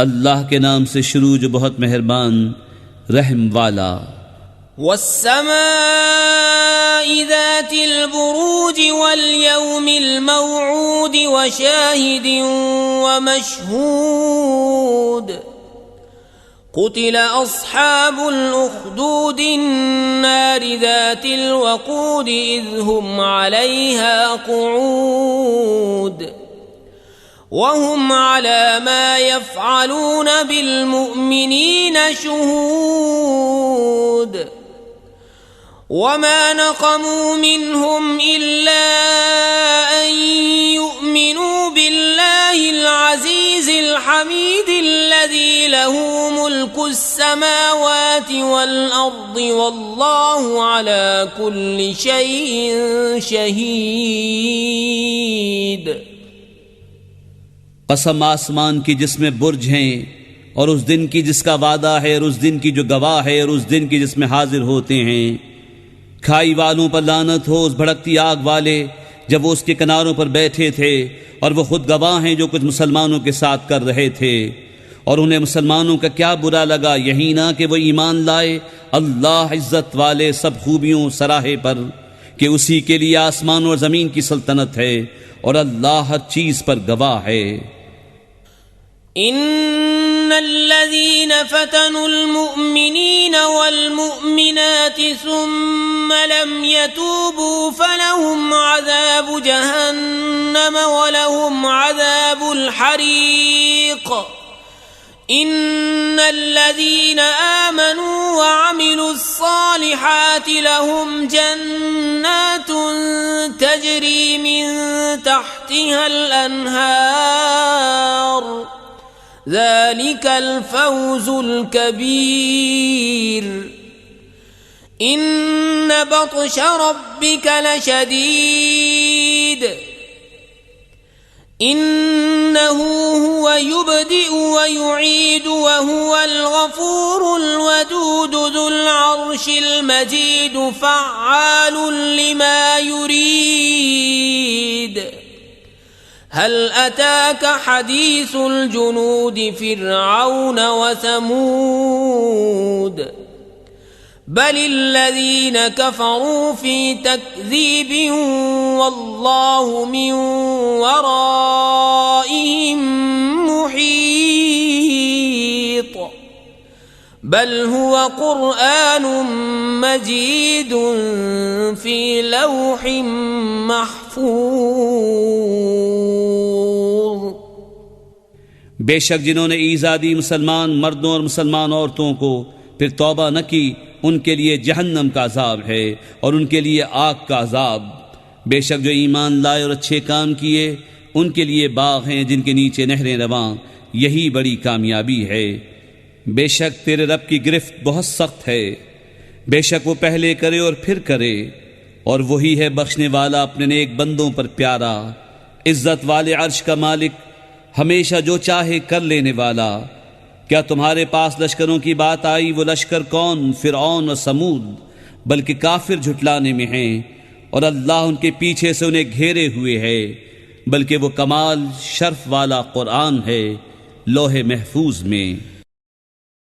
अल्लाह के नाम से शुरू जो बहुत मेहरबान रहम वाला। वस्समाइ ज़ातिल बुरूज वल यौमिल मौऊद व शाहिदिन व मशहूद। क़ुतिल अस्हाबुल उख़्दूद अन्नार ज़ातिल वक़ूद इज़ हुम अलैहा क़ुऊद वहुम अला मा यफ़अलून बिलमुअ्मिनीन शुहूद। वमा नक़मू मिनहुम इल्ला अन युअ्मिनू बिल्लाहिल अज़ीज़िल हमीदिल्लज़ी लहू मुल्कुस समावाति वल अर्दि वल्लाहु अला कुल्लि शैइन शहीद। कसम आसमान की जिसमें बुर्ज हैं और उस दिन की जिसका वादा है और उस दिन की जो गवाह है और उस दिन की जिसमें हाजिर होते हैं। खाई वालों पर लानत हो उस भड़कती आग वाले जब वो उसके किनारों पर बैठे थे और वो खुद गवाह हैं जो कुछ मुसलमानों के साथ कर रहे थे। और उन्हें मुसलमानों का क्या बुरा लगा, यही ना कि वो ईमान लाए अल्लाह इज्जत वाले सब खूबियों सराहे पर कि उसी के लिए आसमान और ज़मीन की सल्तनत है और अल्लाह हर चीज़ पर गवाह है। इन्नल्लज़ीन फतनुल मुअ्मिनीन वल मुअ्मिनाति सुम्मा लम यतूबू फलहुम अज़ाबु जहन्नम वलहुम अज़ाबुल हरीक़। इन्नल्लज़ीन आमनू वअमिलुस्सालिहाति लहुम जन्नातुन तजरी मिन तहतिहल अन्हार ज़ालिकल फ़ौज़ुल कबीर। इन्न बत्श रब्बिक लशदीद इन्नहु हुवा युब्दिउ व युईदु व हुवल गफूरुल वदूद ज़ुल अर्शिल मजीद फ़अ्आलुन लिमा युरीद। हल अताक हदीसुल जुनूद फ़िरऔन व समूद बलिल्लज़ीन कफ़रू फ़ी तकज़ीब वल्लाहु मिन वराइहिम मुहीत। बल हुवा क़ुरआनुम मजीदुन फ़ी लौहिम महफ़ूज़। बेशक जिन्होंने ईज़ा दी मुसलमान मर्दों और मुसलमान औरतों को फिर तौबा न की उनके लिए जहन्नम का अजाब है और उनके लिए आग का अजाब। बेशक जो ईमान लाए और अच्छे काम किए उनके लिए बाग हैं जिनके नीचे नहरें रवां, यही बड़ी कामयाबी है। बेशक तेरे रब की गिरफ्त बहुत सख्त है, बेशक वो पहले करे और फिर करे और वही है बख्शने वाला अपने नेक बंदों पर प्यारा। इज्जत वाले अर्श का मालिक हमेशा जो चाहे कर लेने वाला। क्या तुम्हारे पास लश्करों की बात आई? वो लश्कर कौन? फ़िरऔन और समूद, बल्कि काफिर झुटलाने में हैं और अल्लाह उनके पीछे से उन्हें घेरे हुए है। बल्कि वो कमाल शर्फ वाला कुरान है लोहे महफूज में।